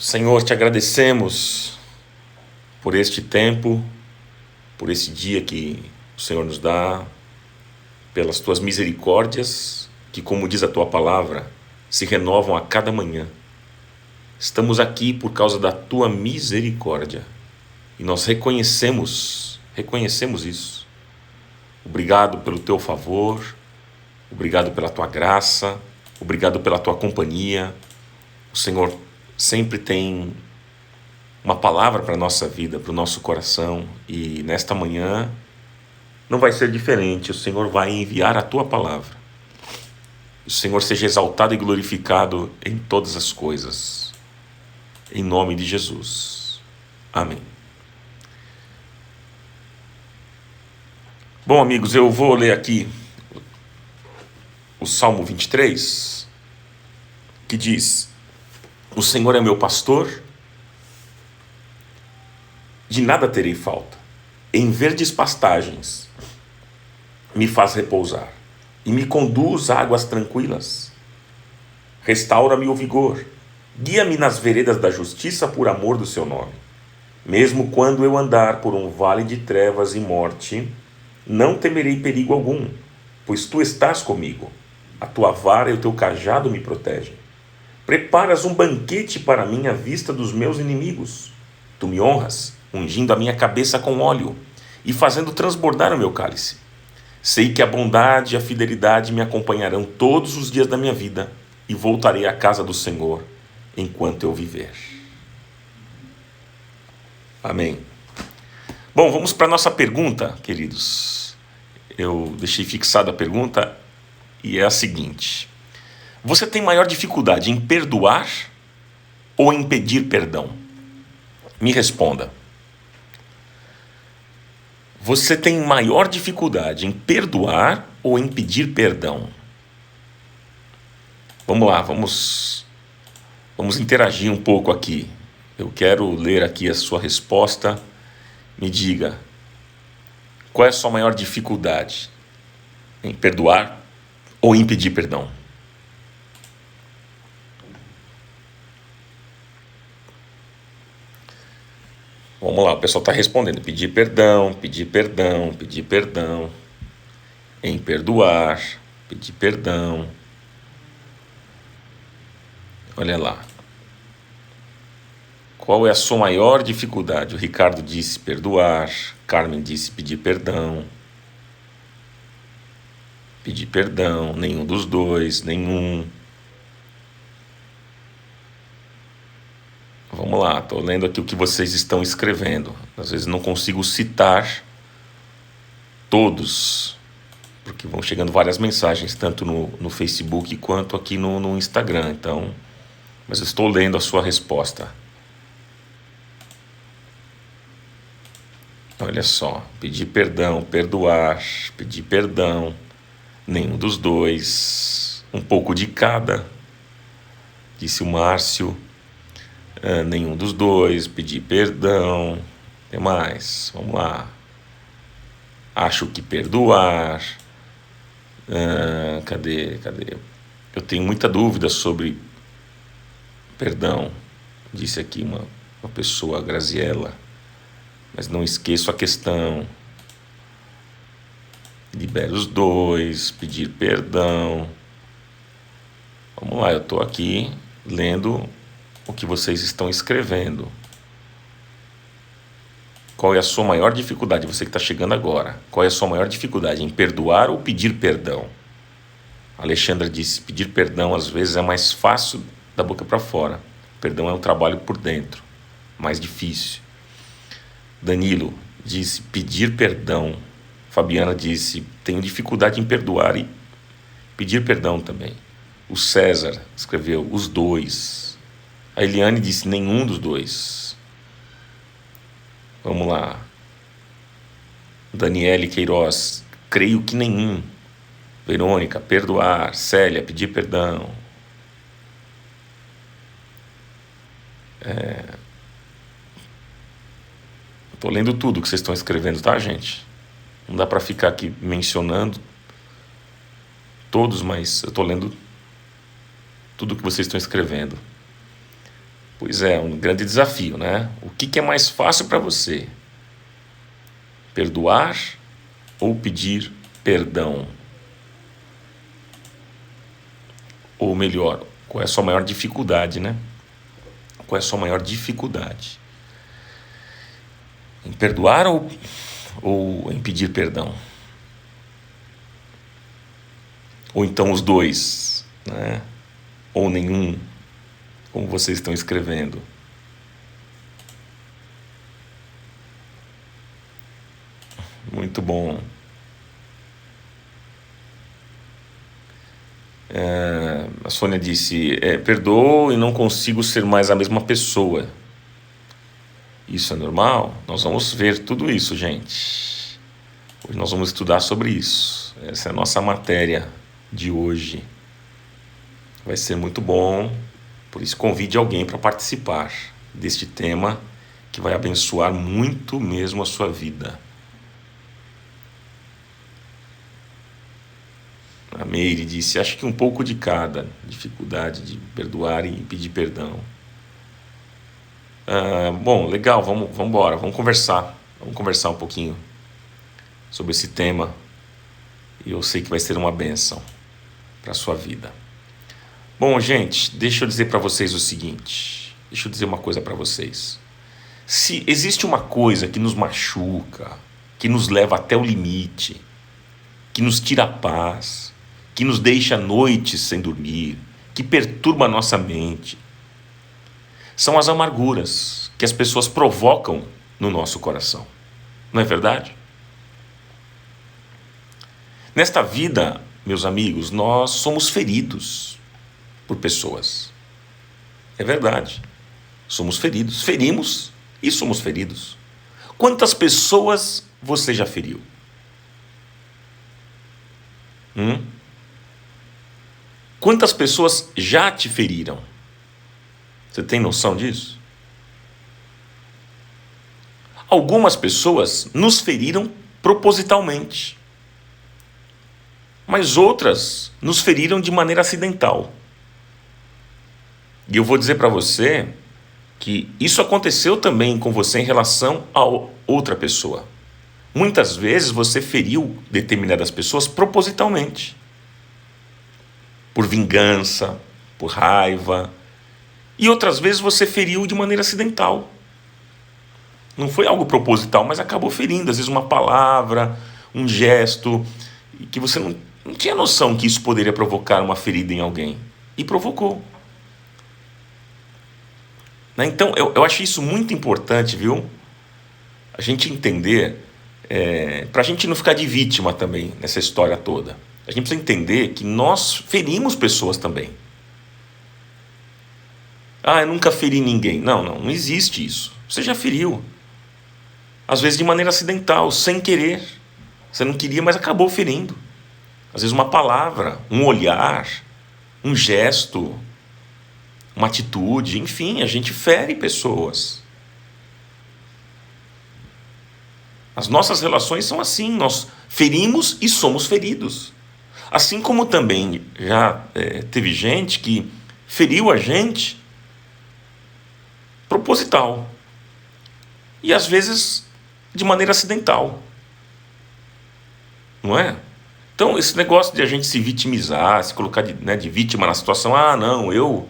Senhor, te agradecemos por este tempo, por esse dia que o Senhor nos dá, pelas tuas misericórdias, que, como diz a tua palavra, se renovam a cada manhã. Estamos aqui por causa da tua misericórdia e nós reconhecemos isso. Obrigado pelo teu favor, obrigado pela tua graça, obrigado pela tua companhia. O Senhor sempre tem uma palavra para a nossa vida, para o nosso coração, e nesta manhã não vai ser diferente. O Senhor vai enviar a tua palavra. O Senhor seja exaltado e glorificado em todas as coisas. Em nome de Jesus. Amém. Bom, amigos, eu vou ler aqui o Salmo 23, que diz: O Senhor é meu pastor, de nada terei falta. Em verdes pastagens me faz repousar e me conduz a águas tranquilas. Restaura-me o vigor, guia-me nas veredas da justiça por amor do seu nome. Mesmo quando eu andar por um vale de trevas e morte, não temerei perigo algum, pois tu estás comigo. A tua vara e o teu cajado me protegem. Preparas um banquete para mim à vista dos meus inimigos. Tu me honras, ungindo a minha cabeça com óleo e fazendo transbordar o meu cálice. Sei que a bondade e a fidelidade me acompanharão todos os dias da minha vida e voltarei à casa do Senhor enquanto eu viver. Amém. Bom, vamos para a nossa pergunta, queridos. Eu deixei fixada a pergunta e é a seguinte: você tem maior dificuldade em perdoar ou em pedir perdão? Me responda. Você tem maior dificuldade em perdoar ou em pedir perdão? Vamos lá, vamos interagir um pouco aqui. Eu quero ler aqui a sua resposta. Me diga, qual é a sua maior dificuldade em perdoar ou em pedir perdão? Vamos lá, o pessoal está respondendo: pedir perdão, pedir perdão, pedir perdão, em perdoar, pedir perdão. Olha lá. Qual é a sua maior dificuldade? O Ricardo disse perdoar, Carmen disse pedir perdão. Pedir perdão, nenhum dos dois, nenhum. Vamos lá, estou lendo aqui o que vocês estão escrevendo. Às vezes não consigo citar todos, porque vão chegando várias mensagens, tanto no Facebook quanto aqui no Instagram. Então, mas eu estou lendo a sua resposta. Olha só, pedir perdão, perdoar, pedir perdão, nenhum dos dois, um pouco de cada, disse o Márcio. Nenhum dos dois, pedir perdão. O que mais? Vamos lá. Acho que perdoar. Cadê? Eu tenho muita dúvida sobre perdão, disse aqui uma pessoa, a Graziella. Mas não esqueço a questão. Libera os dois, pedir perdão. Vamos lá, eu estou aqui lendo o que vocês estão escrevendo. Qual é a sua maior dificuldade? Você que está chegando agora. Qual é a sua maior dificuldade? Em perdoar ou pedir perdão? A Alexandra disse: pedir perdão às vezes é mais fácil da boca para fora. Perdão é um trabalho por dentro, mais difícil. Danilo disse: pedir perdão. Fabiana disse: tenho dificuldade em perdoar e pedir perdão também. O César escreveu: os dois. A Eliane disse: nenhum dos dois. Vamos lá. Daniele Queiroz: creio que nenhum. Verônica: perdoar. Célia: pedir perdão. Estou lendo tudo que vocês estão escrevendo, tá, gente? Não dá para ficar aqui mencionando todos, mas eu estou lendo tudo que vocês estão escrevendo. Pois é, um grande desafio, né? O que é mais fácil para você? Perdoar ou pedir perdão? Ou melhor, qual é a sua maior dificuldade, né? Qual é a sua maior dificuldade? Em perdoar ou em pedir perdão? Ou então os dois, né? Ou nenhum, como vocês estão escrevendo. Muito bom. A Sônia disse, perdoo e não consigo ser mais a mesma pessoa. Isso é normal? Nós vamos ver tudo isso, gente. Hoje nós vamos estudar sobre isso. Essa é a nossa matéria de hoje. Vai ser muito bom. Por isso, convide alguém para participar deste tema que vai abençoar muito mesmo a sua vida. A Meire disse, acho que um pouco de cada, dificuldade de perdoar e pedir perdão. Bom, legal, vamos embora, vamos conversar um pouquinho sobre esse tema. E eu sei que vai ser uma bênção para a sua vida. Bom, gente, deixa eu dizer para vocês o seguinte, deixa eu dizer uma coisa para vocês. Se existe uma coisa que nos machuca, que nos leva até o limite, que nos tira a paz, que nos deixa noites sem dormir, que perturba a nossa mente, são as amarguras que as pessoas provocam no nosso coração. Não é verdade? Nesta vida, meus amigos, nós somos feridos por pessoas. É verdade. Somos feridos. Ferimos e somos feridos. Quantas pessoas você já feriu? Quantas pessoas já te feriram? Você tem noção disso? Algumas pessoas nos feriram propositalmente, mas outras nos feriram de maneira acidental. E eu vou dizer para você que isso aconteceu também com você em relação a outra pessoa. Muitas vezes você feriu determinadas pessoas propositalmente. Por vingança, por raiva. E outras vezes você feriu de maneira acidental. Não foi algo proposital, mas acabou ferindo. Às vezes uma palavra, um gesto, que você não tinha noção que isso poderia provocar uma ferida em alguém. E provocou. Então, eu acho isso muito importante, viu? A gente entender, para a gente não ficar de vítima também nessa história toda. A gente precisa entender que nós ferimos pessoas também. Eu nunca feri ninguém. Não existe isso. Você já feriu. Às vezes de maneira acidental, sem querer. Você não queria, mas acabou ferindo. Às vezes uma palavra, um olhar, um gesto, uma atitude, enfim, a gente fere pessoas. As nossas relações são assim, nós ferimos e somos feridos. Assim como também já teve gente que feriu a gente proposital. E às vezes de maneira acidental. Não é? Então esse negócio de a gente se vitimizar, se colocar de vítima na situação, não, eu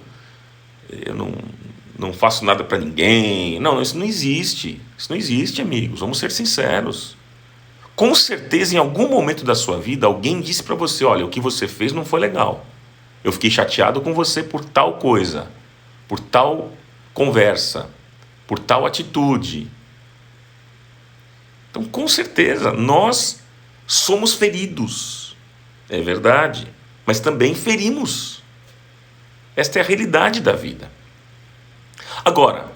não faço nada para ninguém. Não, isso não existe. Isso não existe, amigos. Vamos ser sinceros. Com certeza, em algum momento da sua vida, alguém disse para você, olha, o que você fez não foi legal. Eu fiquei chateado com você por tal coisa, por tal conversa, por tal atitude. Então, com certeza, nós somos feridos. É verdade. Mas também ferimos. Esta é a realidade da vida. Agora,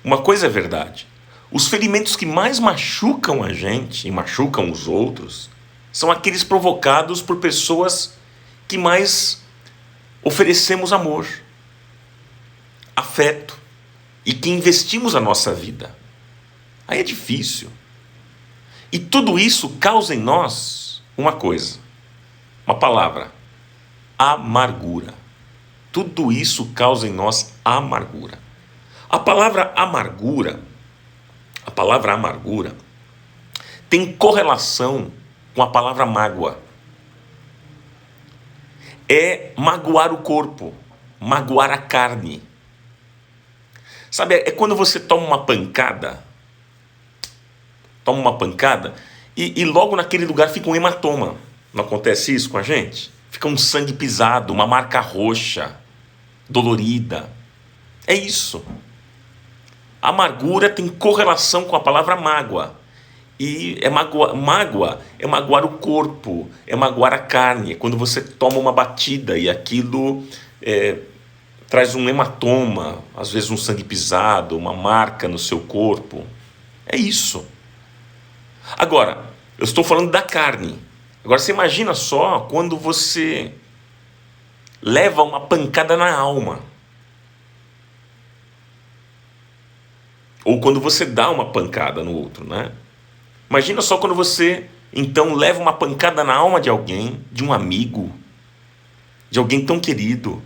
uma coisa é verdade. Os ferimentos que mais machucam a gente e machucam os outros são aqueles provocados por pessoas que mais oferecemos amor, afeto e que investimos a nossa vida. Aí é difícil. E tudo isso causa em nós uma coisa, uma palavra: amargura. Tudo isso causa em nós amargura. A palavra amargura tem correlação com a palavra mágoa. É magoar o corpo, magoar a carne. Sabe, é quando você toma uma pancada e logo naquele lugar fica um hematoma. Não acontece isso com a gente? Fica um sangue pisado, uma marca roxa, dolorida. É isso. A amargura tem correlação com a palavra mágoa. E mágoa é magoar o corpo, é magoar a carne. É quando você toma uma batida e aquilo traz um hematoma, às vezes um sangue pisado, uma marca no seu corpo. É isso. Agora, eu estou falando da carne. Agora você imagina só quando você leva uma pancada na alma. Ou quando você dá uma pancada no outro, né? Imagina só quando você, então, leva uma pancada na alma de alguém, de um amigo, de alguém tão querido,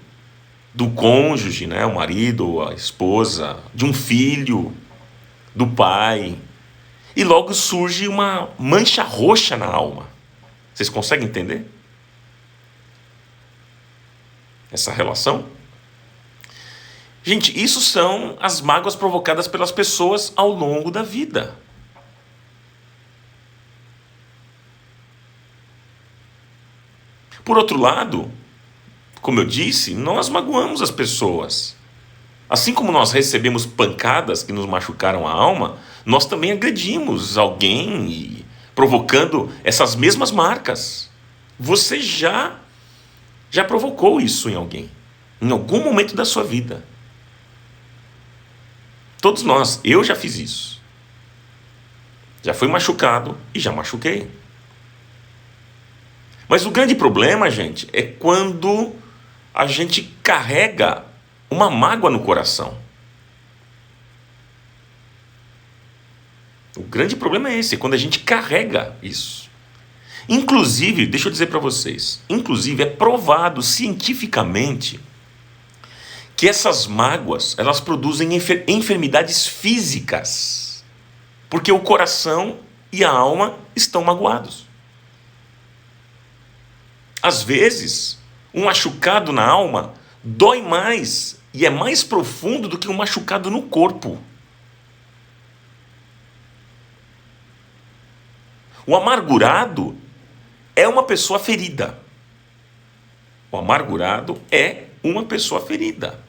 do cônjuge, né? O marido, a esposa, de um filho, do pai. E logo surge uma mancha roxa na alma. Vocês conseguem entender essa relação? Gente, isso são as mágoas provocadas pelas pessoas ao longo da vida. Por outro lado, como eu disse, nós magoamos as pessoas. Assim como nós recebemos pancadas que nos machucaram a alma, nós também agredimos alguém, provocando essas mesmas marcas. Você já provocou isso em alguém, em algum momento da sua vida. Todos nós, eu já fiz isso. Já fui machucado e já machuquei. Mas o grande problema, gente, é quando a gente carrega uma mágoa no coração. O grande problema é esse, é quando a gente carrega isso. Inclusive, deixa eu dizer para vocês, é provado cientificamente que essas mágoas, elas produzem enfermidades físicas, porque o coração e a alma estão magoados. Às vezes, um machucado na alma dói mais e é mais profundo do que um machucado no corpo. O amargurado é uma pessoa ferida. O amargurado é uma pessoa ferida.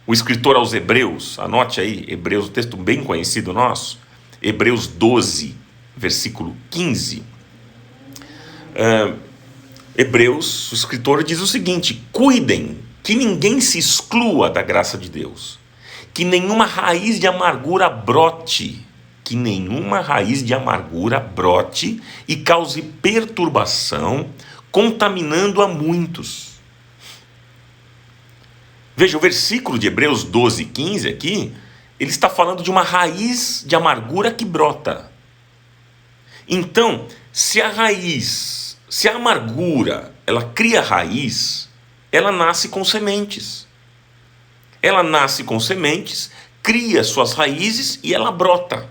O escritor aos Hebreus, anote aí, Hebreus, um texto bem conhecido nosso, Hebreus 12, versículo 15. Hebreus, o escritor diz o seguinte: cuidem que ninguém se exclua da graça de Deus, que nenhuma raiz de amargura brote, e cause perturbação, contaminando a muitos. Veja, o versículo de Hebreus 12, 15 aqui, ele está falando de uma raiz de amargura que brota. Então, se a amargura, ela cria raiz, ela nasce com sementes. Ela nasce com sementes, cria suas raízes e ela brota.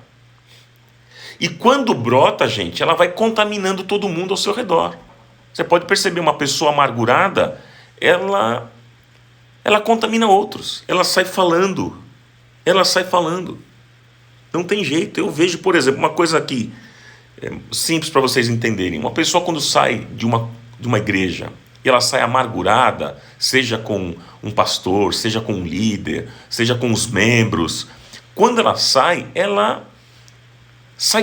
E quando brota, gente, ela vai contaminando todo mundo ao seu redor. Você pode perceber, uma pessoa amargurada, ela contamina outros. Ela sai falando. Não tem jeito. Eu vejo, por exemplo, uma coisa aqui, simples para vocês entenderem. Uma pessoa quando sai de uma igreja, e ela sai amargurada, seja com um pastor, seja com um líder, seja com os membros, quando ela sai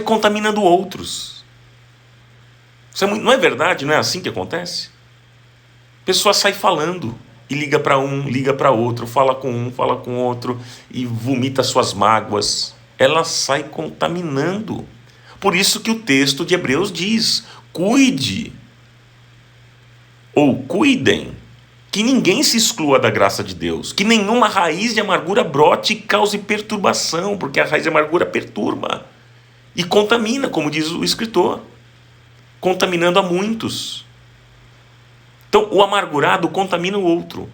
contaminando outros. Não é verdade? Não é assim que acontece? A pessoa sai falando, e liga para um, liga para outro, fala com um, fala com outro, e vomita suas mágoas. Ela sai contaminando. Por isso que o texto de Hebreus diz: cuide, ou cuidem, que ninguém se exclua da graça de Deus, que nenhuma raiz de amargura brote e cause perturbação, porque a raiz de amargura perturba e contamina, como diz o escritor, contaminando a muitos. Então, o amargurado contamina o outro.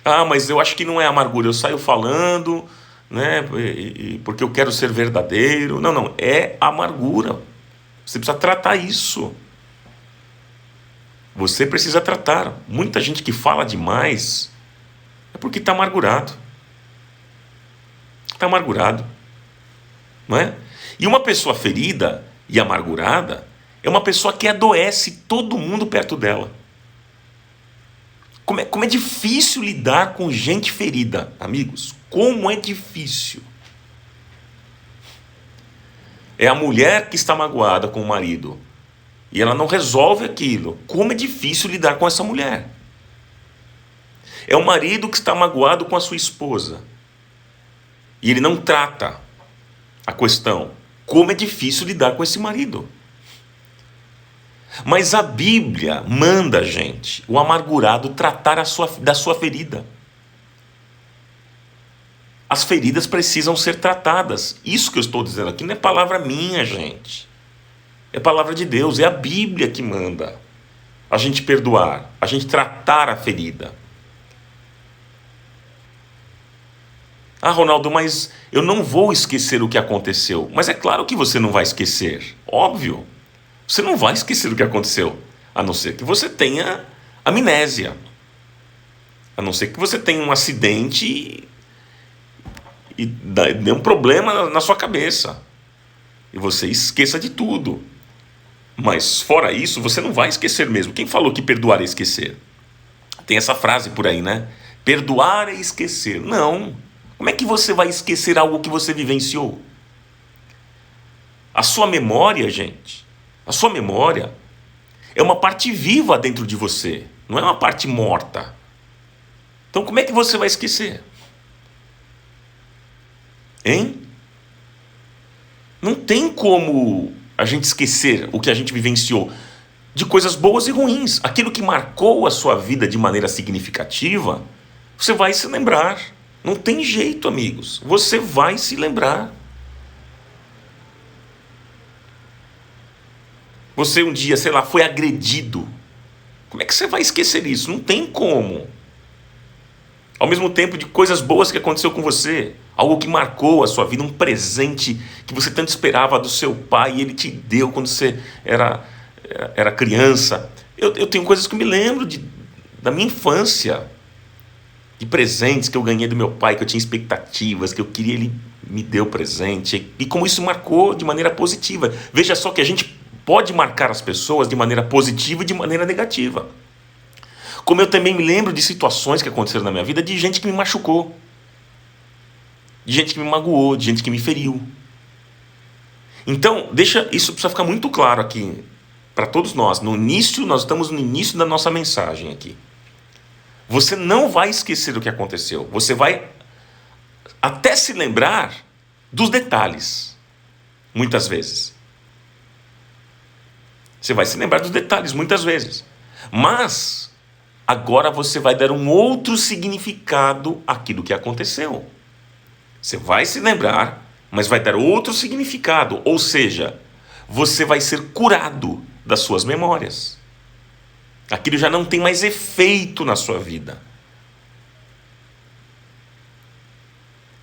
Ah, mas eu acho que não é amargura, eu saio falando, né, porque eu quero ser verdadeiro. Não, não, é amargura. Você precisa tratar isso. Você precisa tratar. Muita gente que fala demais é porque está amargurado. Está amargurado, não é? E uma pessoa ferida e amargurada é uma pessoa que adoece todo mundo perto dela. Como é difícil lidar com gente ferida, amigos. Como é difícil. É a mulher que está magoada com o marido e ela não resolve aquilo. Como é difícil lidar com essa mulher. É o marido que está magoado com a sua esposa e ele não trata a questão. Como é difícil lidar com esse marido. Mas a Bíblia manda, gente, o amargurado tratar da sua ferida. As feridas precisam ser tratadas. Isso que eu estou dizendo aqui não é palavra minha, gente. É palavra de Deus, é a Bíblia que manda a gente perdoar, a gente tratar a ferida. Ah, Ronaldo, mas eu não vou esquecer o que aconteceu. Mas é claro que você não vai esquecer. Óbvio. Você não vai esquecer o que aconteceu. A não ser que você tenha amnésia. A não ser que você tenha um acidente e dê um problema na sua cabeça. E você esqueça de tudo. Mas fora isso, você não vai esquecer mesmo. Quem falou que perdoar é esquecer? Tem essa frase por aí, né? Perdoar é esquecer. Não. Como é que você vai esquecer algo que você vivenciou? A sua memória, gente, a sua memória é uma parte viva dentro de você, não é uma parte morta. Então como é que você vai esquecer? Hein? Não tem como a gente esquecer o que a gente vivenciou de coisas boas e ruins. Aquilo que marcou a sua vida de maneira significativa, você vai se lembrar. Não tem jeito, amigos. Você vai se lembrar. Você um dia, sei lá, foi agredido. Como é que você vai esquecer isso? Não tem como. Ao mesmo tempo de coisas boas que aconteceu com você. Algo que marcou a sua vida, um presente que você tanto esperava do seu pai e ele te deu quando você era criança. Eu tenho coisas que eu me lembro da minha infância. De presentes que eu ganhei do meu pai, que eu tinha expectativas, que eu queria, ele me deu presente. E como isso marcou de maneira positiva. Veja só que a gente pode marcar as pessoas de maneira positiva e de maneira negativa. Como eu também me lembro de situações que aconteceram na minha vida de gente que me machucou. De gente que me magoou, de gente que me feriu. Então, isso precisa ficar muito claro aqui para todos nós. Nós estamos no início da nossa mensagem aqui. Você não vai esquecer o que aconteceu. Você vai até se lembrar dos detalhes, muitas vezes. Você vai se lembrar dos detalhes, muitas vezes. Mas, agora você vai dar um outro significado àquilo que aconteceu. Você vai se lembrar, mas vai dar outro significado. Ou seja, você vai ser curado das suas memórias. Aquilo já não tem mais efeito na sua vida.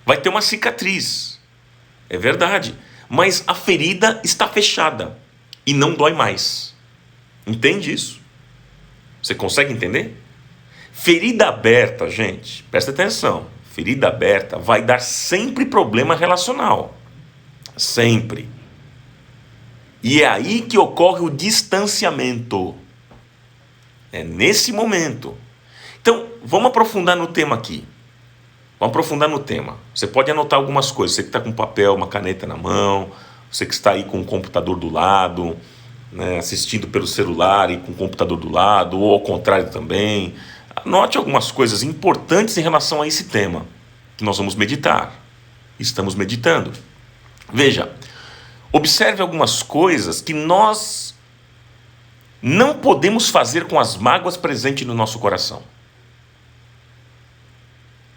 Vai ter uma cicatriz. É verdade. Mas a ferida está fechada. E não dói mais. Entende isso? Você consegue entender? Ferida aberta, gente, presta atenção. Ferida aberta vai dar sempre problema relacional. Sempre. E é aí que ocorre o distanciamento. É nesse momento. Então, vamos aprofundar no tema aqui. Vamos aprofundar no tema. Você pode anotar algumas coisas. Você que está com papel, uma caneta na mão, você que está aí com o computador do lado, né, assistindo pelo celular e com o computador do lado, ou ao contrário também. Anote algumas coisas importantes em relação a esse tema que nós vamos meditar. Estamos meditando. Veja, observe algumas coisas que nós não podemos fazer com as mágoas presentes no nosso coração.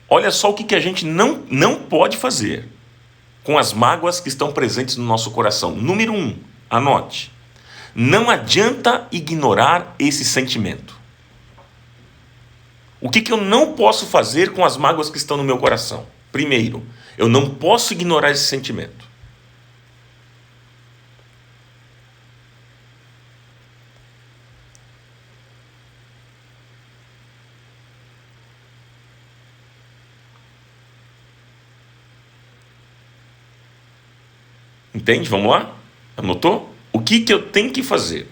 Olha só o que a gente não pode fazer com as mágoas que estão presentes no nosso coração. Número 1, anote. Não adianta ignorar esse sentimento. O que eu não posso fazer com as mágoas que estão no meu coração? Primeiro, eu não posso ignorar esse sentimento. Entende? Vamos lá? Anotou? O que eu tenho que fazer?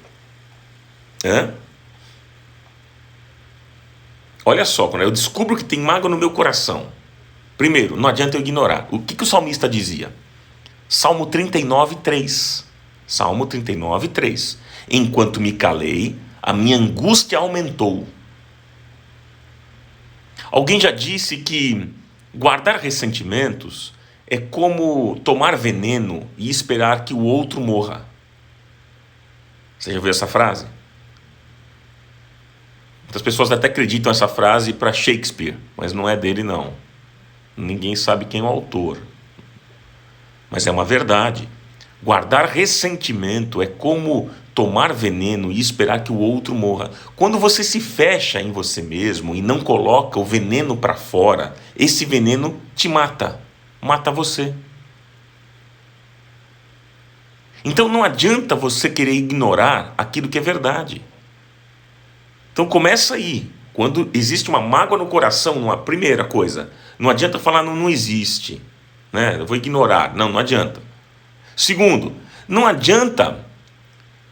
Olha só, quando eu descubro que tem mágoa no meu coração, primeiro, não adianta eu ignorar. O que o salmista dizia? Salmo 39, 3. Salmo 39, 3. Enquanto me calei, a minha angústia aumentou. Alguém já disse que guardar ressentimentos é como tomar veneno e esperar que o outro morra. Você já ouviu essa frase? Muitas pessoas até acreditam essa frase para Shakespeare, mas não é dele não. Ninguém sabe quem é o autor. Mas é uma verdade. Guardar ressentimento é como tomar veneno e esperar que o outro morra. Quando você se fecha em você mesmo e não coloca o veneno para fora, esse veneno te mata. Mata você. Então não adianta você querer ignorar aquilo que é verdade. Então começa aí. Quando existe uma mágoa no coração, uma primeira coisa, não adianta falar não existe, né? Eu vou ignorar. Não adianta. Segundo, não adianta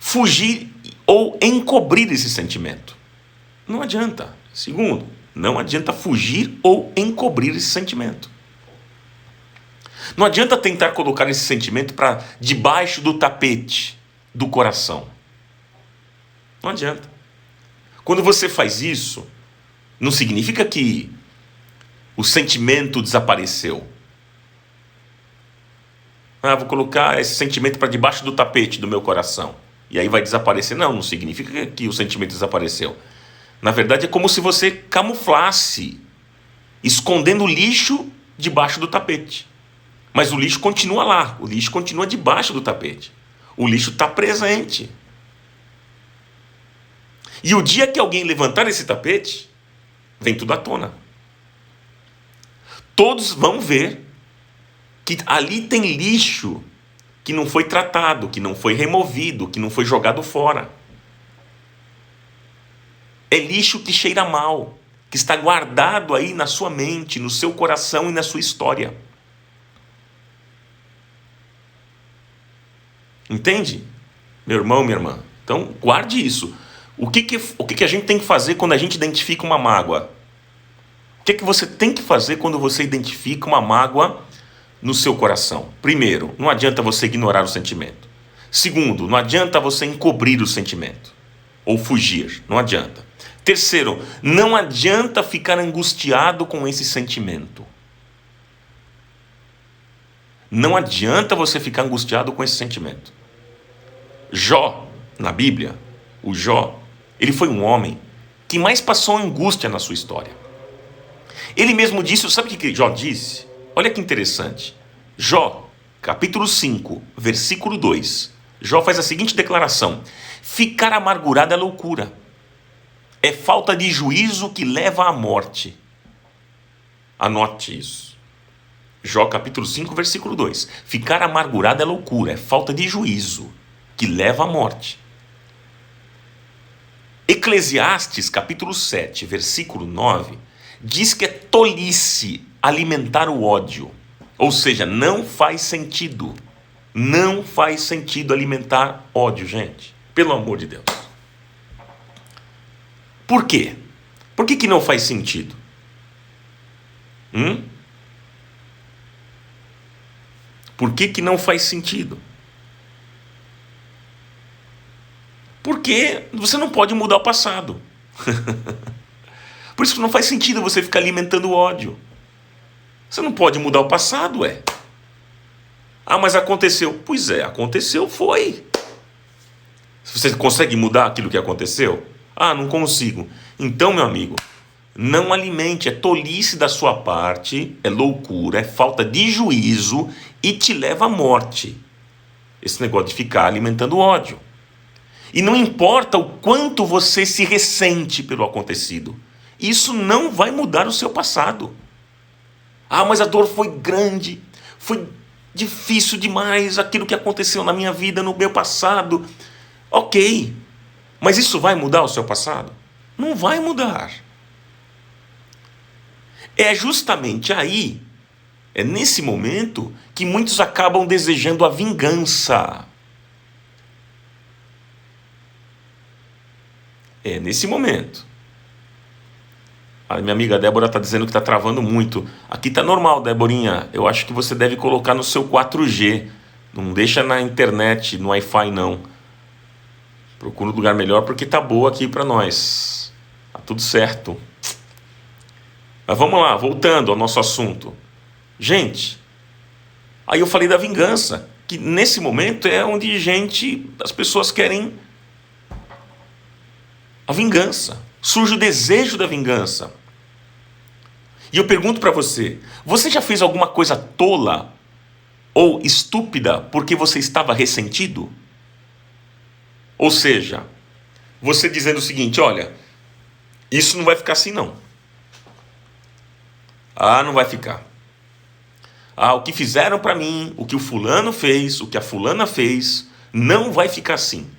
fugir ou encobrir esse sentimento. Não adianta. Segundo, não adianta fugir ou encobrir esse sentimento. Não adianta tentar colocar esse sentimento para debaixo do tapete do coração. Não adianta. Quando você faz isso, não significa que o sentimento desapareceu. Vou colocar esse sentimento para debaixo do tapete do meu coração. E aí vai desaparecer. Não significa que o sentimento desapareceu. Na verdade, é como se você camuflasse, escondendo o lixo debaixo do tapete. Mas o lixo continua lá, o lixo continua debaixo do tapete. O lixo está presente. E o dia que alguém levantar esse tapete, vem tudo à tona. Todos vão ver que ali tem lixo que não foi tratado, que não foi removido, que não foi jogado fora. É lixo que cheira mal, que está guardado aí na sua mente, no seu coração e na sua história. Entende? Meu irmão, minha irmã. Então, guarde isso. O que a gente tem que fazer quando a gente identifica uma mágoa? O que você tem que fazer quando você identifica uma mágoa no seu coração? Primeiro, não adianta você ignorar o sentimento. Segundo, não adianta você encobrir o sentimento ou fugir. Não adianta. Terceiro, não adianta ficar angustiado com esse sentimento. Não adianta você ficar angustiado com esse sentimento. Jó, na Bíblia, o Jó, ele foi um homem que mais passou angústia na sua história. Ele mesmo disse, sabe o que Jó disse? Olha que interessante. Jó, capítulo 5, versículo 2. Jó faz a seguinte declaração: ficar amargurado é loucura. É falta de juízo que leva à morte. Anote isso. Jó capítulo 5, versículo 2. Ficar amargurado é loucura, é falta de juízo que leva à morte. Eclesiastes capítulo 7, versículo 9, diz que é tolice alimentar o ódio. Ou seja, não faz sentido. Não faz sentido alimentar ódio, gente. Pelo amor de Deus. Por quê? Por que não faz sentido? Por que não faz sentido? Porque você não pode mudar o passado. Por isso que não faz sentido você ficar alimentando ódio. Você não pode mudar o passado, mas aconteceu. Pois é, aconteceu, foi. Você consegue mudar aquilo que aconteceu? Não consigo. Então, meu amigo, não alimente, é tolice da sua parte, é loucura, é falta de juízo e te leva à morte. Esse negócio de ficar alimentando ódio. E não importa o quanto você se ressente pelo acontecido. Isso não vai mudar o seu passado. Ah, mas a dor foi grande, foi difícil demais, aquilo que aconteceu na minha vida, no meu passado. Ok, mas isso vai mudar o seu passado? Não vai mudar. É justamente aí, é nesse momento, que muitos acabam desejando a vingança. É nesse momento. A minha amiga Débora está dizendo que está travando muito. Aqui está normal, Déborinha. Eu acho que você deve colocar no seu 4G. Não deixa na internet, no Wi-Fi não. Procura um lugar melhor porque tá boa aqui para nós. Tá tudo certo. Mas vamos lá, voltando ao nosso assunto. Gente, aí eu falei da vingança, que nesse momento é onde as pessoas querem a vingança. Surge o desejo da vingança. E eu pergunto para você, você já fez alguma coisa tola ou estúpida porque você estava ressentido? Ou seja, você dizendo o seguinte, olha, isso não vai ficar assim não. Ah, não vai ficar. Ah, o que fizeram para mim, o que o fulano fez, o que a fulana fez, não vai ficar assim.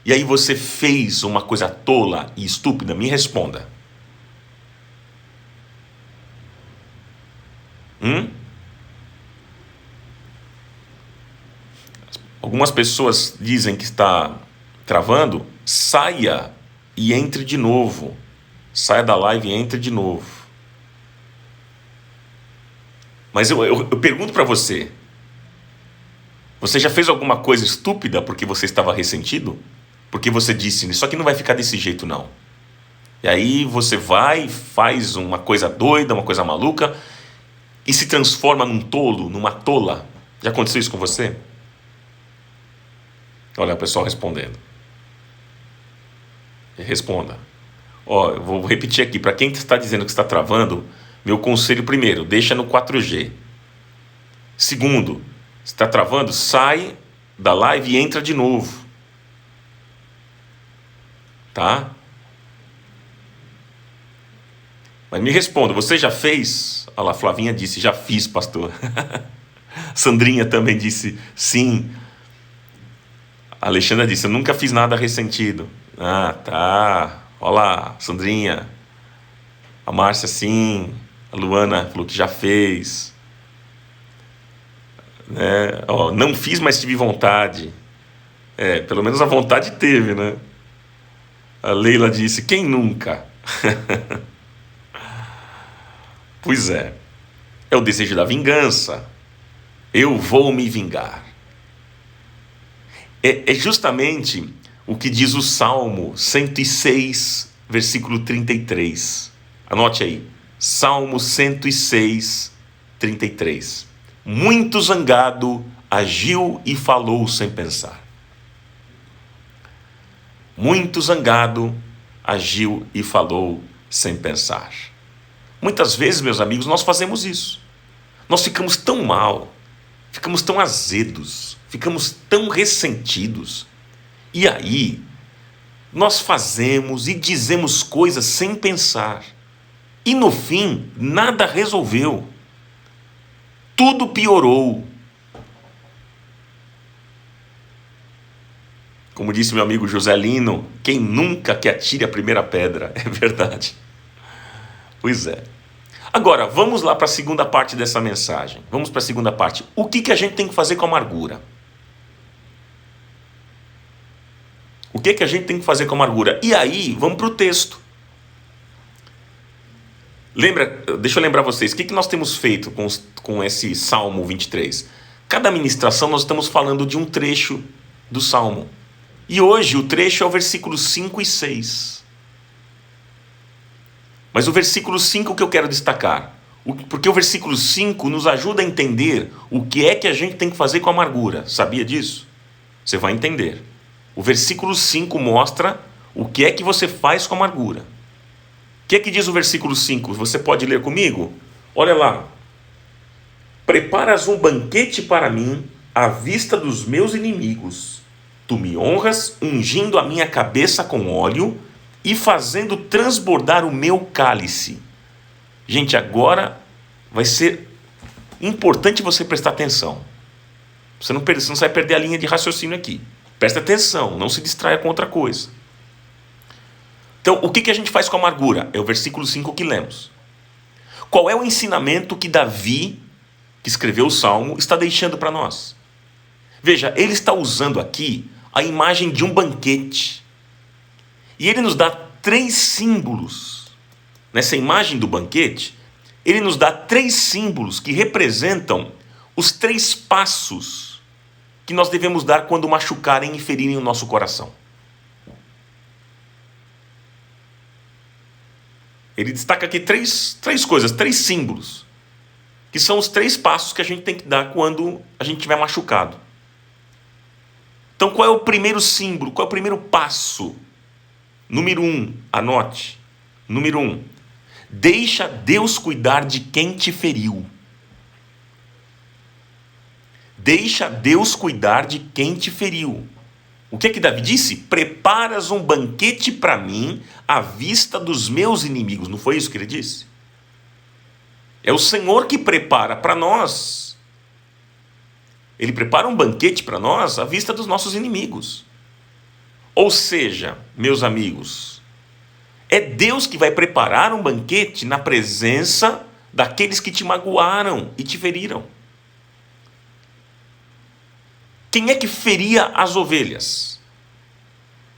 E aí você fez uma coisa tola e estúpida? Me responda. Algumas pessoas dizem que está travando. Saia e entre de novo. Saia da live e entre de novo. Mas eu pergunto para você. Você já fez alguma coisa estúpida porque você estava ressentido? Porque você disse, isso aqui não vai ficar desse jeito não. E aí você vai, faz uma coisa doida, uma coisa maluca e se transforma num tolo, numa tola. Já aconteceu isso com você? Olha o pessoal respondendo. Responda. Ó, eu vou repetir aqui. Para quem está dizendo que está travando, meu conselho primeiro, deixa no 4G. Segundo, se está travando, sai da live e entra de novo. Tá? Mas me responda, você já fez? Olha lá, Flavinha disse, já fiz, pastor. Sandrinha também disse, sim. A Alexandra disse, eu nunca fiz nada ressentido. Ah, tá. Olha lá, Sandrinha. A Márcia, sim. A Luana falou que já fez. Né? Ó, não fiz, mas tive vontade. Pelo menos a vontade teve, né? A Leila disse, quem nunca? Pois é. É o desejo da vingança. Eu vou me vingar. É justamente o que diz o Salmo 106, versículo 33. Anote aí. Salmo 106, 33. Muito zangado, agiu e falou sem pensar. Muito zangado, agiu e falou sem pensar. Muitas vezes, meus amigos, nós fazemos isso. Nós ficamos tão mal, ficamos tão azedos, ficamos tão ressentidos. E aí, nós fazemos e dizemos coisas sem pensar. E no fim, nada resolveu. Tudo piorou. Como disse meu amigo Joselino, quem nunca que atire a primeira pedra? É verdade. Pois é. Agora, vamos lá para a segunda parte dessa mensagem. Vamos para a segunda parte. O que a gente tem que fazer com a amargura? O que a gente tem que fazer com a amargura? E aí, vamos para o texto. Deixa eu lembrar vocês, o que nós temos feito com esse Salmo 23? Cada ministração nós estamos falando de um trecho do Salmo. E hoje o trecho é o versículo 5 e 6. Mas o versículo 5 que eu quero destacar, porque o versículo 5 nos ajuda a entender o que é que a gente tem que fazer com a amargura. Sabia disso? Você vai entender. O versículo 5 mostra o que é que você faz com a amargura. O que é que diz o versículo 5? Você pode ler comigo? Olha lá. Preparas um banquete para mim à vista dos meus inimigos. Tu me honras, ungindo a minha cabeça com óleo, e fazendo transbordar o meu cálice. Gente, agora vai ser importante você prestar atenção. Você não vai perder a linha de raciocínio aqui. Presta atenção, não se distraia com outra coisa. Então, o que a gente faz com a amargura? É o versículo 5 que lemos. Qual é o ensinamento que Davi, que escreveu o Salmo, está deixando para nós? Veja, ele está usando aqui a imagem de um banquete. E ele nos dá 3 símbolos. Nessa imagem do banquete, ele nos dá 3 símbolos que representam os 3 passos que nós devemos dar quando machucarem e ferirem o nosso coração. Ele destaca aqui três coisas, 3 símbolos, que são os 3 passos que a gente tem que dar quando a gente estiver machucado. Então, qual é o primeiro símbolo? Qual é o primeiro passo? Número 1, anote. Número 1, deixa Deus cuidar de quem te feriu. Deixa Deus cuidar de quem te feriu. O que é que Davi disse? Preparas um banquete para mim à vista dos meus inimigos. Não foi isso que ele disse? É o Senhor que prepara para nós. Ele prepara um banquete para nós à vista dos nossos inimigos. Ou seja, meus amigos, é Deus que vai preparar um banquete na presença daqueles que te magoaram e te feriram. Quem é que feria as ovelhas?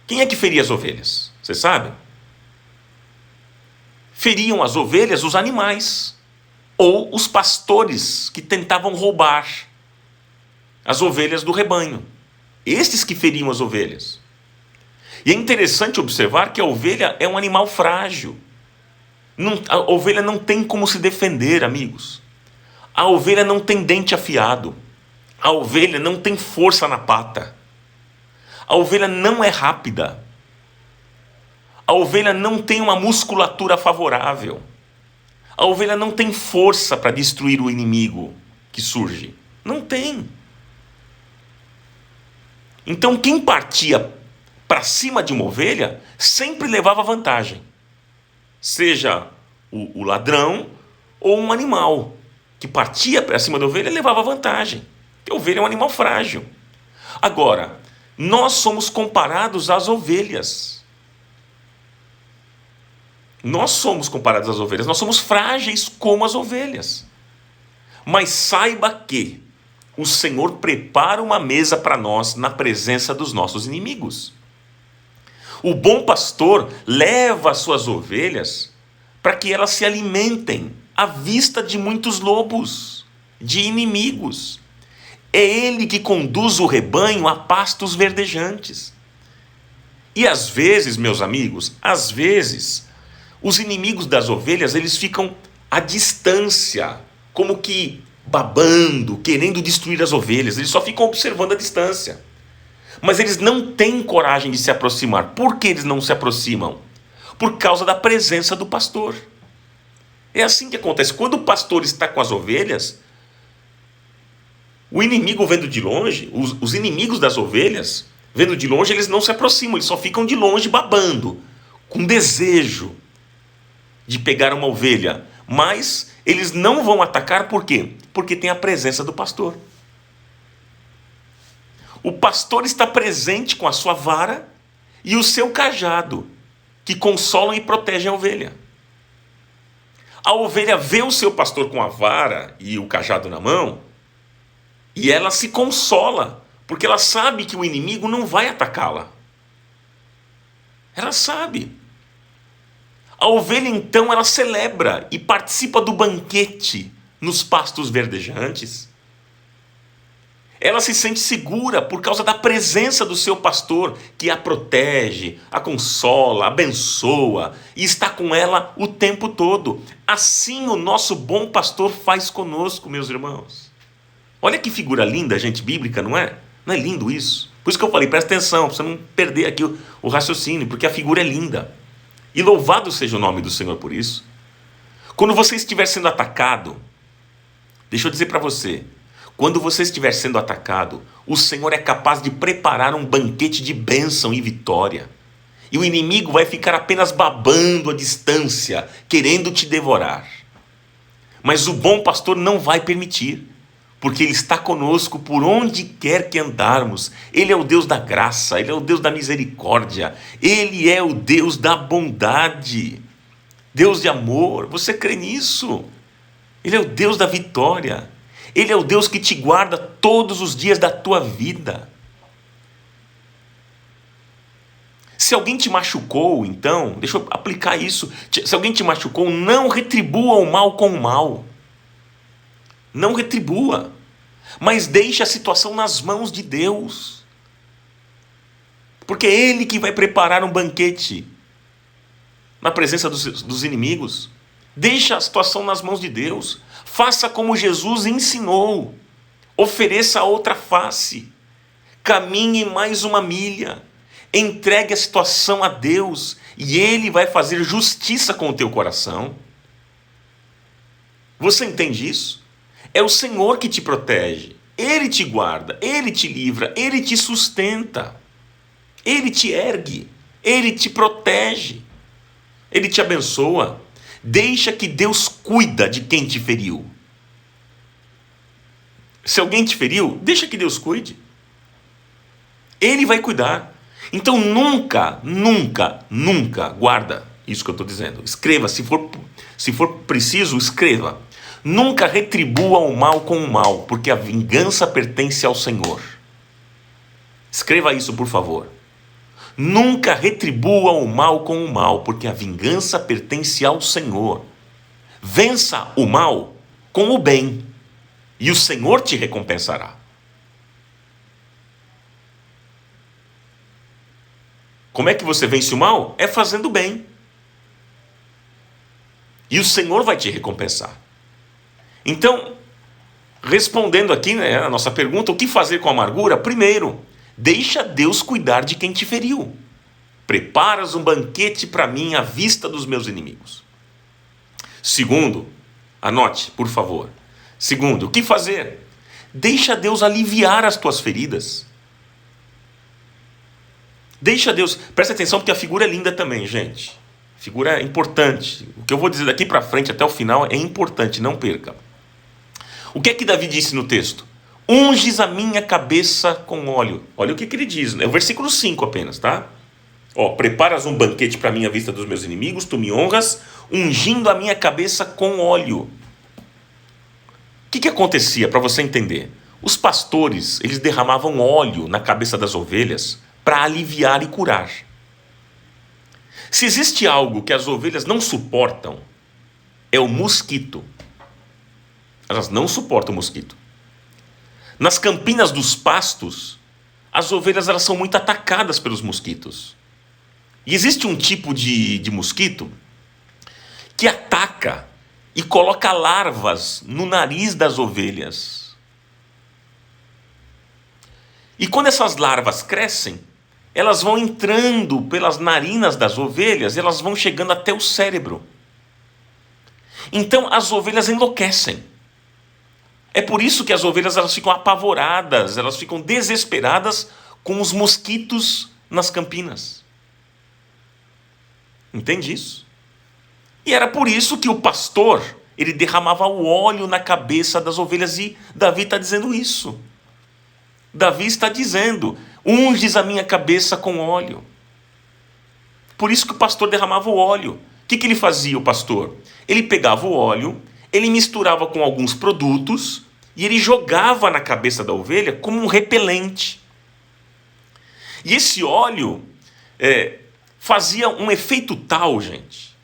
Quem é que feria as ovelhas? Você sabe? Feriam as ovelhas os animais ou os pastores que tentavam roubar as ovelhas do rebanho. Estes que feriam as ovelhas. E é interessante observar que a ovelha é um animal frágil. A ovelha não tem como se defender, amigos. A ovelha não tem dente afiado. A ovelha não tem força na pata. A ovelha não é rápida. A ovelha não tem uma musculatura favorável. A ovelha não tem força para destruir o inimigo que surge. Não tem. Então, quem partia para cima de uma ovelha sempre levava vantagem. Seja o ladrão ou um animal que partia para cima da ovelha levava vantagem. Porque a ovelha é um animal frágil. Agora, nós somos comparados às ovelhas. Nós somos comparados às ovelhas. Nós somos frágeis como as ovelhas. Mas saiba que o Senhor prepara uma mesa para nós na presença dos nossos inimigos. O bom pastor leva as suas ovelhas para que elas se alimentem à vista de muitos lobos, de inimigos. É ele que conduz o rebanho a pastos verdejantes. E às vezes, meus amigos, às vezes, os inimigos das ovelhas, eles ficam à distância, como que babando, querendo destruir as ovelhas. Eles só ficam observando a distância. Mas eles não têm coragem de se aproximar. Por que eles não se aproximam? Por causa da presença do pastor. É assim que acontece. Quando o pastor está com as ovelhas, o inimigo vendo de longe, os inimigos das ovelhas, vendo de longe, eles não se aproximam, eles só ficam de longe babando, com desejo de pegar uma ovelha. Mas eles não vão atacar, por quê? Porque tem a presença do pastor. O pastor está presente com a sua vara e o seu cajado, que consolam e protegem a ovelha. A ovelha vê o seu pastor com a vara e o cajado na mão, e ela se consola, porque ela sabe que o inimigo não vai atacá-la. Ela sabe. A ovelha, então, ela celebra e participa do banquete nos pastos verdejantes. Ela se sente segura por causa da presença do seu pastor, que a protege, a consola, abençoa e está com ela o tempo todo. Assim o nosso bom pastor faz conosco, meus irmãos. Olha que figura linda, gente, bíblica, não é? Não é lindo isso? Por isso que eu falei, presta atenção, para você não perder aqui o raciocínio, porque a figura é linda. E louvado seja o nome do Senhor por isso. Quando você estiver sendo atacado, deixa eu dizer para você, quando você estiver sendo atacado, o Senhor é capaz de preparar um banquete de bênção e vitória. E o inimigo vai ficar apenas babando à distância, querendo te devorar. Mas o bom pastor não vai permitir, porque Ele está conosco por onde quer que andarmos. Ele é o Deus da graça, Ele é o Deus da misericórdia, Ele é o Deus da bondade, Deus de amor. Você crê nisso? Ele é o Deus da vitória, Ele é o Deus que te guarda todos os dias da tua vida. Se alguém te machucou, então, deixa eu aplicar isso. Se alguém te machucou, não retribua o mal com o mal. Não retribua. Mas deixe a situação nas mãos de Deus. Porque é Ele que vai preparar um banquete na presença dos inimigos. Deixe a situação nas mãos de Deus. Faça como Jesus ensinou. Ofereça a outra face. Caminhe mais uma milha. Entregue a situação a Deus e Ele vai fazer justiça com o teu coração. Você entende isso? É o Senhor que te protege, Ele te guarda, Ele te livra, Ele te sustenta, Ele te ergue, Ele te protege, Ele te abençoa. Deixa que Deus cuida de quem te feriu. Se alguém te feriu, deixa que Deus cuide. Ele vai cuidar. Então nunca, guarda isso que eu estou dizendo. Escreva, se for preciso, escreva. Nunca retribua o mal com o mal, porque a vingança pertence ao Senhor. Escreva isso, por favor. Nunca retribua o mal com o mal, porque a vingança pertence ao Senhor. Vença o mal com o bem, e o Senhor te recompensará. Como é que você vence o mal? É fazendo bem. E o Senhor vai te recompensar. Então, respondendo aqui, a nossa pergunta, o que fazer com a amargura? Primeiro, deixa Deus cuidar de quem te feriu. Preparas um banquete para mim à vista dos meus inimigos. Segundo, anote, por favor. Segundo, o que fazer? Deixa Deus aliviar as tuas feridas. Deixa Deus, presta atenção porque a figura é linda também, gente. A figura é importante. O que eu vou dizer daqui para frente até o final é importante, não perca. O que é que Davi disse no texto? Unges a minha cabeça com óleo. Olha o que ele diz, é o versículo 5 apenas, tá? Preparas um banquete para mim à vista dos meus inimigos, tu me honras, ungindo a minha cabeça com óleo. O que acontecia, para você entender? Os pastores, eles derramavam óleo na cabeça das ovelhas para aliviar e curar. Se existe algo que as ovelhas não suportam, é o mosquito. Elas não suportam o mosquito. Nas campinas dos pastos, as ovelhas elas são muito atacadas pelos mosquitos. E existe um tipo de mosquito que ataca e coloca larvas no nariz das ovelhas. E quando essas larvas crescem, elas vão entrando pelas narinas das ovelhas e elas vão chegando até o cérebro. Então as ovelhas enlouquecem. É por isso que as ovelhas elas ficam apavoradas, elas ficam desesperadas com os mosquitos nas campinas. Entende isso? E era por isso que o pastor, ele derramava o óleo na cabeça das ovelhas, e Davi está dizendo isso. Davi está dizendo, unges a minha cabeça com óleo. Por isso que o pastor derramava o óleo. O que ele fazia, o pastor? Ele pegava o óleo, ele misturava com alguns produtos e ele jogava na cabeça da ovelha como um repelente. E esse óleo fazia um efeito tal, gente,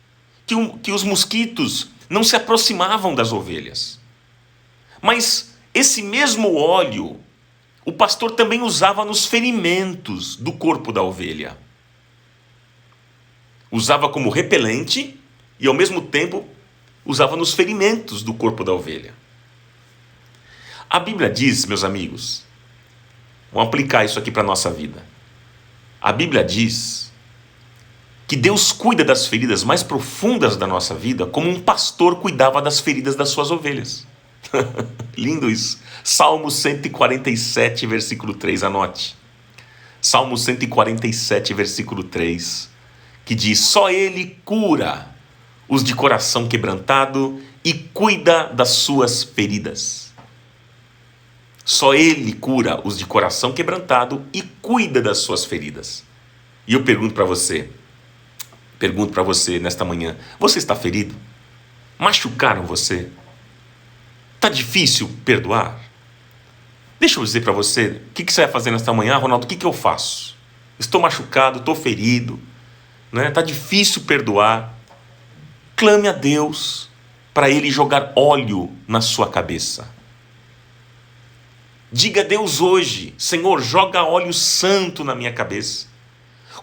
que os mosquitos não se aproximavam das ovelhas. Mas esse mesmo óleo, o pastor também usava nos ferimentos do corpo da ovelha. Usava como repelente e, ao mesmo tempo, usava nos ferimentos do corpo da ovelha. A Bíblia diz, meus amigos, vamos aplicar isso aqui para a nossa vida. A Bíblia diz que Deus cuida das feridas mais profundas da nossa vida como um pastor cuidava das feridas das suas ovelhas. Lindo isso. Salmo 147, versículo 3, anote. Salmo 147, versículo 3. que diz: só Ele cura os de coração quebrantado e cuida das suas feridas. Só Ele cura os de coração quebrantado e cuida das suas feridas. E eu pergunto para você nesta manhã: você está ferido? Machucaram você? Está difícil perdoar? Deixa eu dizer para você, o que você vai fazer nesta manhã? Ronaldo, o que eu faço? Estou machucado, estou ferido, né? Está difícil perdoar. Clame a Deus para Ele jogar óleo na sua cabeça. Diga a Deus hoje: Senhor, joga óleo santo na minha cabeça.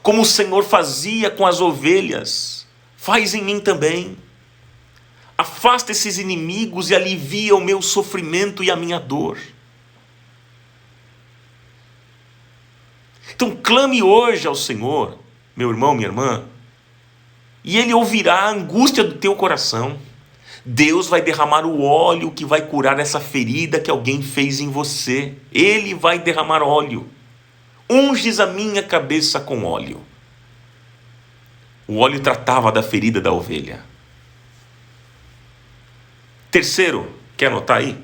Como o Senhor fazia com as ovelhas, faz em mim também. Afasta esses inimigos e alivia o meu sofrimento e a minha dor. Então clame hoje ao Senhor, meu irmão, minha irmã, e Ele ouvirá a angústia do teu coração. Deus vai derramar o óleo que vai curar essa ferida que alguém fez em você. Ele vai derramar óleo. Unges a minha cabeça com óleo. O óleo tratava da ferida da ovelha. Terceiro, quer anotar aí?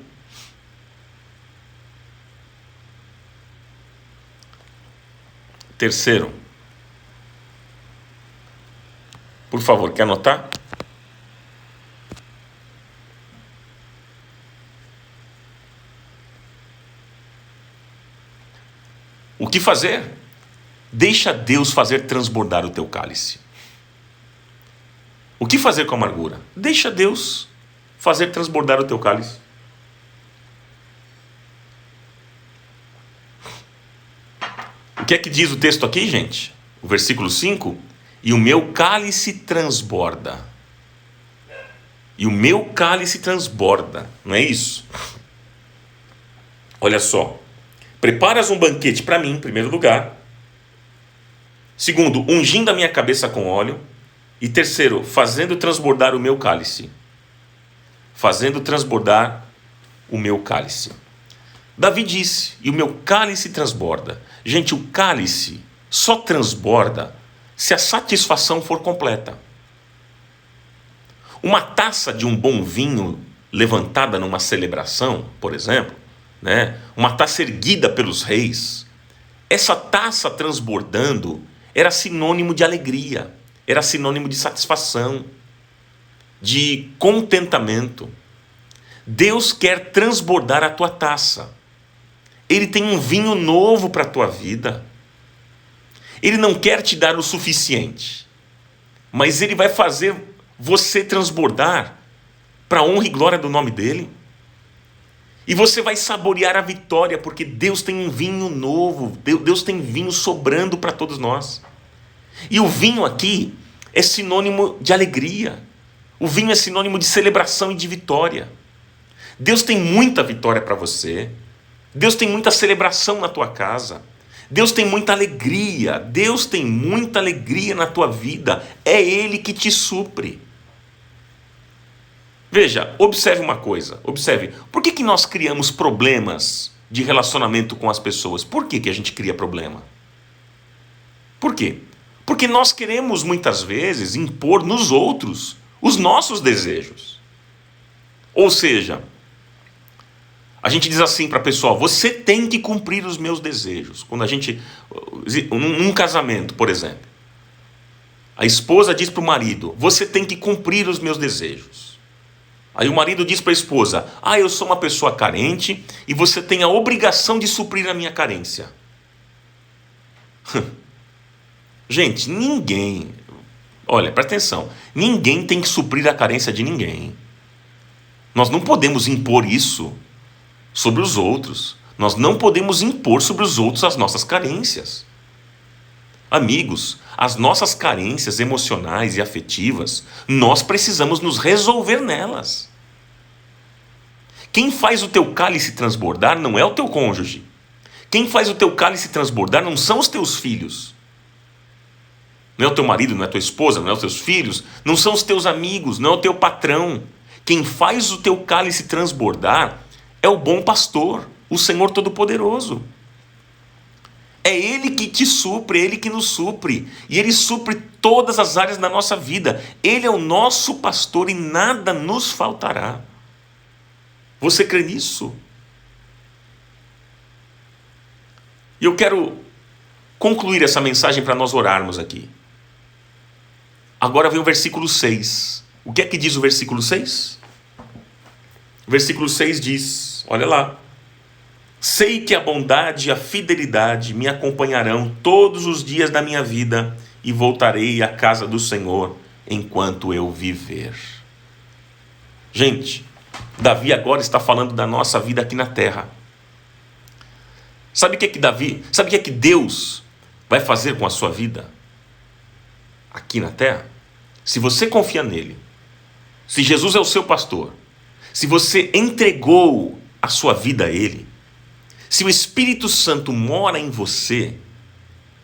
Terceiro. Por favor, quer anotar? O que fazer? Deixa Deus fazer transbordar o teu cálice. O que fazer com a amargura? Deixa Deus fazer transbordar o teu cálice. O que é que diz o texto aqui, gente? O versículo 5: e o meu cálice transborda. E o meu cálice transborda. Não é isso? Olha só. Preparas um banquete para mim, em primeiro lugar. Segundo, ungindo a minha cabeça com óleo. E terceiro, fazendo transbordar o meu cálice. Fazendo transbordar o meu cálice. Davi disse: e o meu cálice transborda. Gente, o cálice só transborda se a satisfação for completa. Uma taça de um bom vinho levantada numa celebração, por exemplo, né? Uma taça erguida pelos reis, essa taça transbordando era sinônimo de alegria, era sinônimo de satisfação, de contentamento. Deus quer transbordar a tua taça. Ele tem um vinho novo para a tua vida. Ele não quer te dar o suficiente, mas Ele vai fazer você transbordar para a honra e glória do nome dEle. E você vai saborear a vitória, porque Deus tem um vinho novo, Deus tem vinho sobrando para todos nós. E o vinho aqui é sinônimo de alegria. O vinho é sinônimo de celebração e de vitória. Deus tem muita vitória para você. Deus tem muita celebração na tua casa. Deus tem muita alegria. Deus tem muita alegria na tua vida. É Ele que te supre. Veja, observe uma coisa. Observe. Por que nós criamos problemas de relacionamento com as pessoas? Por que a gente cria problema? Por quê? Porque nós queremos muitas vezes impor nos outros os nossos desejos. Ou seja, a gente diz assim para a pessoa: você tem que cumprir os meus desejos. Quando a gente, num casamento, por exemplo, a esposa diz para o marido: você tem que cumprir os meus desejos. Aí o marido diz para a esposa: eu sou uma pessoa carente e você tem a obrigação de suprir a minha carência. Gente, ninguém, olha, presta atenção, ninguém tem que suprir a carência de ninguém. Nós não podemos impor isso sobre os outros. Nós não podemos impor sobre os outros as nossas carências. Amigos, as nossas carências emocionais e afetivas, nós precisamos nos resolver nelas. Quem faz o teu cálice transbordar não é o teu cônjuge. Quem faz o teu cálice transbordar não são os teus filhos. Não é o teu marido, não é a tua esposa, não é os teus filhos, não são os teus amigos, não é o teu patrão. Quem faz o teu cálice transbordar é o bom pastor, o Senhor Todo-Poderoso. É Ele que te supre, é Ele que nos supre. E Ele supre todas as áreas da nossa vida. Ele é o nosso pastor e nada nos faltará. Você crê nisso? E eu quero concluir essa mensagem para nós orarmos aqui. Agora vem o versículo 6. O que é que diz o versículo 6? O versículo 6 diz, olha lá: sei que a bondade e a fidelidade me acompanharão todos os dias da minha vida e voltarei à casa do Senhor enquanto eu viver. Gente, Davi agora está falando da nossa vida aqui na terra. Sabe o que é que Deus vai fazer com a sua vida aqui na terra? Se você confia nele, se Jesus é o seu pastor, se você entregou a sua vida a ele, se o Espírito Santo mora em você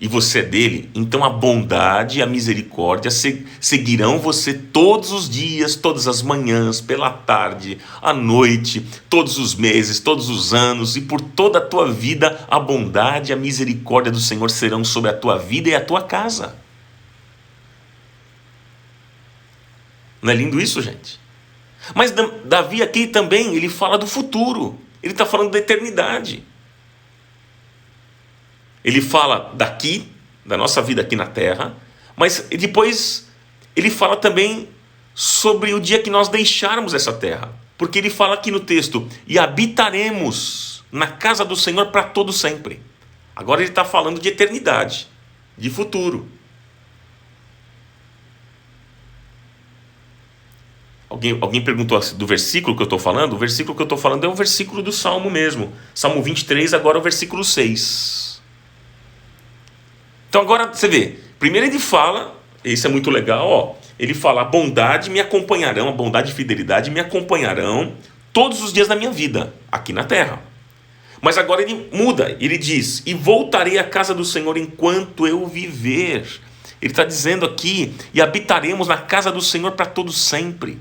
e você é dele, então a bondade e a misericórdia seguirão você todos os dias, todas as manhãs, pela tarde, à noite, todos os meses, todos os anos, e por toda a tua vida a bondade e a misericórdia do Senhor serão sobre a tua vida e a tua casa. Não é lindo isso, gente? Mas Davi aqui também, ele fala do futuro, ele está falando da eternidade. Ele fala daqui, da nossa vida aqui na terra, mas depois ele fala também sobre o dia que nós deixarmos essa terra. Porque ele fala aqui no texto, e habitaremos na casa do Senhor para todo sempre. Agora ele está falando de eternidade, de futuro. Alguém perguntou do versículo que eu estou falando? O versículo que eu estou falando é o versículo do Salmo mesmo. Salmo 23, agora o versículo 6. Então agora você vê, primeiro ele fala, isso é muito legal, ele fala: a bondade me acompanharão, a bondade e fidelidade me acompanharão todos os dias da minha vida, aqui na terra. Mas agora ele muda, ele diz: e voltarei à casa do Senhor enquanto eu viver. Ele está dizendo aqui, e habitaremos na casa do Senhor para todo sempre.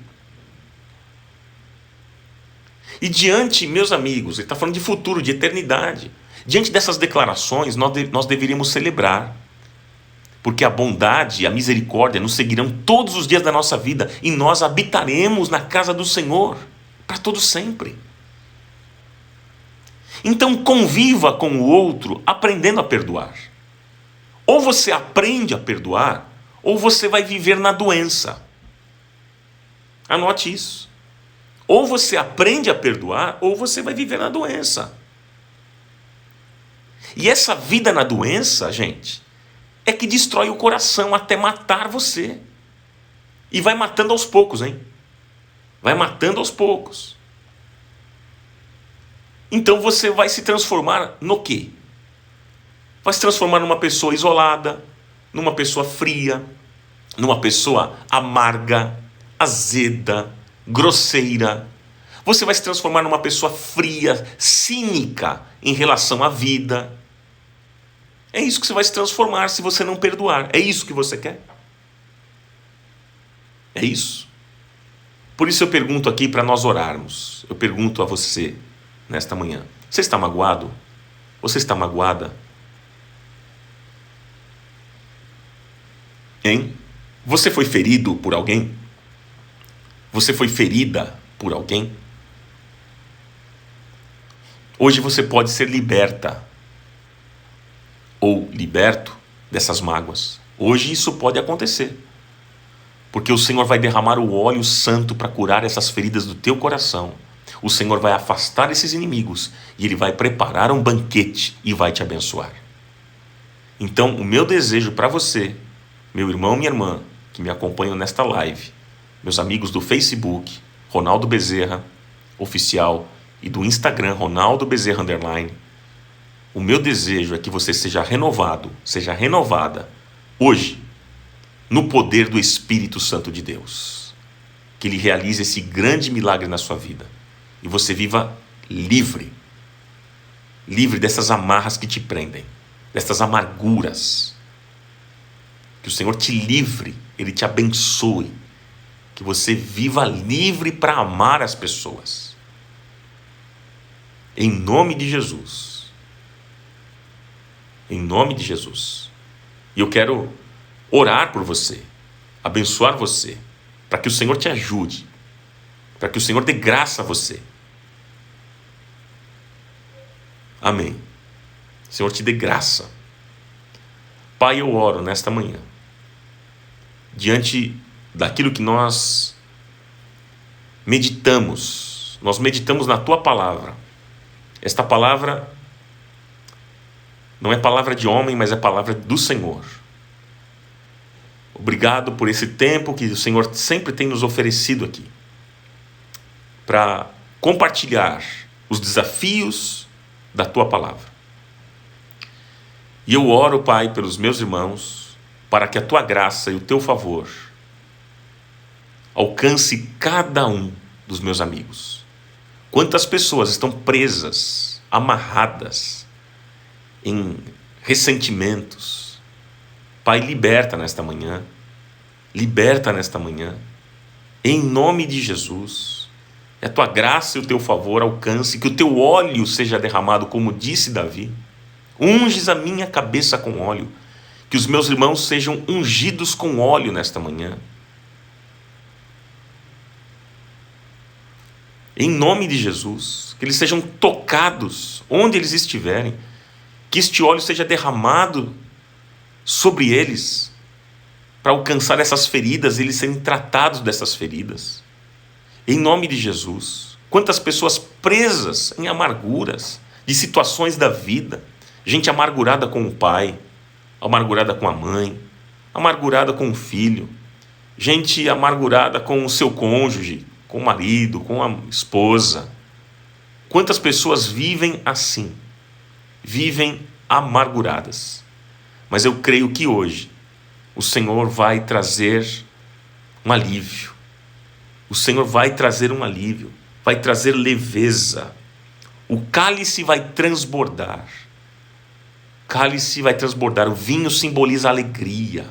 E diante, meus amigos, ele está falando de futuro, de eternidade. Diante dessas declarações, nós deveríamos celebrar. Porque a bondade e a misericórdia nos seguirão todos os dias da nossa vida e nós habitaremos na casa do Senhor para todo sempre. Então conviva com o outro aprendendo a perdoar. Ou você aprende a perdoar, ou você vai viver na doença. Anote isso. Ou você aprende a perdoar, ou você vai viver na doença. E essa vida na doença, gente, é que destrói o coração até matar você. E vai matando aos poucos, hein? Vai matando aos poucos. Então você vai se transformar no quê? Vai se transformar numa pessoa isolada, numa pessoa fria, numa pessoa amarga, azeda, grosseira. Você vai se transformar numa pessoa fria, cínica em relação à vida. É isso que você vai se transformar se você não perdoar. É isso que você quer? É isso. Por isso eu pergunto aqui para nós orarmos. Eu pergunto a você nesta manhã: você está magoado? Você está magoada? Hein? Você foi ferido por alguém? Você foi ferida por alguém? Hoje você pode ser liberta ou liberto dessas mágoas. Hoje isso pode acontecer. Porque o Senhor vai derramar o óleo santo para curar essas feridas do teu coração. O Senhor vai afastar esses inimigos e Ele vai preparar um banquete e vai te abençoar. Então, o meu desejo para você, meu irmão, minha irmã, que me acompanham nesta live, meus amigos do Facebook, Ronaldo Bezerra Oficial, e do Instagram, Ronaldo Bezerra _, o meu desejo é que você seja renovado, seja renovada, hoje, no poder do Espírito Santo de Deus. Que Ele realize esse grande milagre na sua vida. E você viva livre. Livre dessas amarras que te prendem, dessas amarguras. Que o Senhor te livre, Ele te abençoe. Que você viva livre para amar as pessoas. Em nome de Jesus. em nome de Jesus. E eu quero orar por você, abençoar você, para que o Senhor te ajude, para que o Senhor dê graça a você. Amém. O Senhor te dê graça. Pai, eu oro nesta manhã, diante daquilo que nós meditamos na Tua palavra. Esta palavra não é palavra de homem, mas é palavra do Senhor. Obrigado por esse tempo que o Senhor sempre tem nos oferecido aqui, para compartilhar os desafios da Tua palavra. E eu oro, Pai, pelos meus irmãos, para que a Tua graça e o Teu favor alcance cada um dos meus amigos. Quantas pessoas estão presas, amarradas em ressentimentos. Pai, liberta nesta manhã, em nome de Jesus. Que a Tua graça e o Teu favor alcance, que o Teu óleo seja derramado, como disse Davi. Unges a minha cabeça com óleo, que os meus irmãos sejam ungidos com óleo nesta manhã. Em nome de Jesus, que eles sejam tocados onde eles estiverem, que este óleo seja derramado sobre eles, para alcançar essas feridas, eles serem tratados dessas feridas. Em nome de Jesus. Quantas pessoas presas em amarguras, de situações da vida, gente amargurada com o pai, amargurada com a mãe, amargurada com o filho, gente amargurada com o seu cônjuge, com o marido, com a esposa. Quantas pessoas vivem assim, vivem amarguradas. Mas eu creio que hoje o Senhor vai trazer um alívio. O Senhor vai trazer um alívio, vai trazer leveza. O cálice vai transbordar. O vinho simboliza alegria.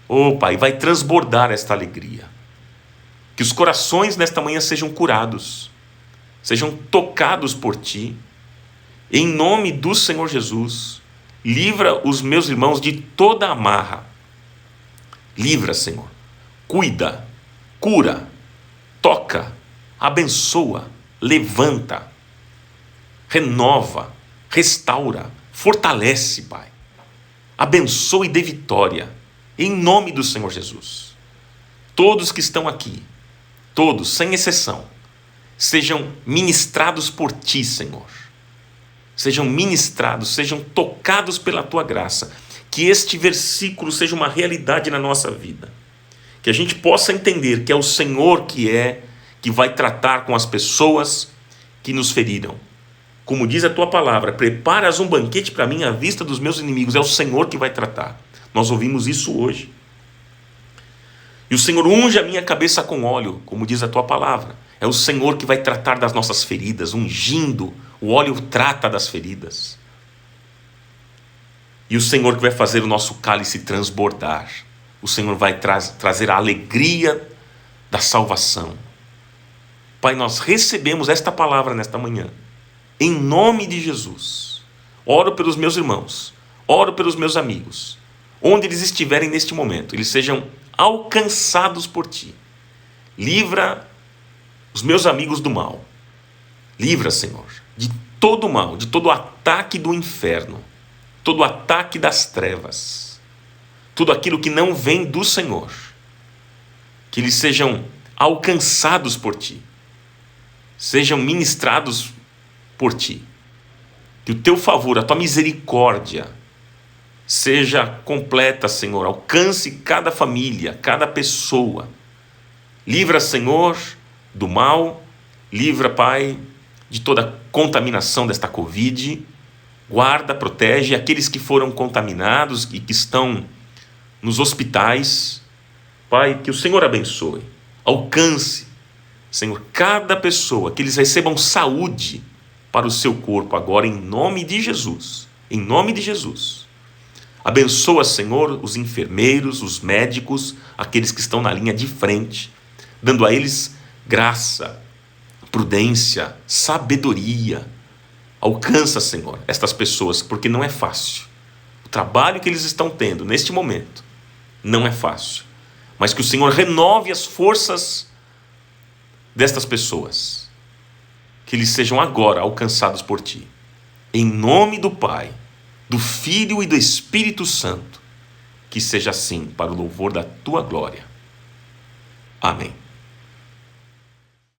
Oh, Pai, vai transbordar esta alegria. Que os corações nesta manhã sejam curados, sejam tocados por Ti. Em nome do Senhor Jesus, livra os meus irmãos de toda amarra. Livra, Senhor. Cuida, cura, toca, abençoa, levanta, renova, restaura, fortalece, Pai. Abençoa e dê vitória, em nome do Senhor Jesus. Todos que estão aqui, todos, sem exceção, sejam ministrados por Ti, Senhor. Sejam ministrados, sejam tocados pela Tua graça. Que este versículo seja uma realidade na nossa vida. Que a gente possa entender que é o Senhor que vai tratar com as pessoas que nos feriram. Como diz a Tua palavra, preparas um banquete para mim à vista dos meus inimigos. É o Senhor que vai tratar. Nós ouvimos isso hoje. E o Senhor unge a minha cabeça com óleo, como diz a Tua palavra. É o Senhor que vai tratar das nossas feridas, ungindo. O óleo trata das feridas. E o Senhor que vai fazer o nosso cálice transbordar. O Senhor vai trazer a alegria da salvação. Pai, nós recebemos esta palavra nesta manhã. Em nome de Jesus. Oro pelos meus irmãos. Oro pelos meus amigos. Onde eles estiverem neste momento, eles sejam alcançados por Ti. Livra os meus amigos do mal. Livra, Senhor, de todo o mal, de todo o ataque do inferno, todo o ataque das trevas, tudo aquilo que não vem do Senhor. Que eles sejam alcançados por Ti, sejam ministrados por Ti. Que o Teu favor, a Tua misericórdia seja completa, Senhor. Alcance cada família, cada pessoa. Livra, Senhor, do mal. Livra, Pai, de toda contaminação desta Covid. Guarda, protege aqueles que foram contaminados e que estão nos hospitais. Pai, que o Senhor abençoe. Alcance, Senhor, cada pessoa, que eles recebam saúde para o seu corpo agora, em nome de Jesus. Em nome de Jesus. Abençoa, Senhor, os enfermeiros, os médicos, aqueles que estão na linha de frente, dando a eles graça, prudência, sabedoria. Alcança, Senhor, estas pessoas, porque não é fácil. trabalho que eles estão tendo neste momento não é fácil, mas que o Senhor renove as forças destas pessoas, que eles sejam agora alcançados por Ti. Em nome do Pai, do Filho e do Espírito Santo, que seja assim para o louvor da Tua glória. Amém.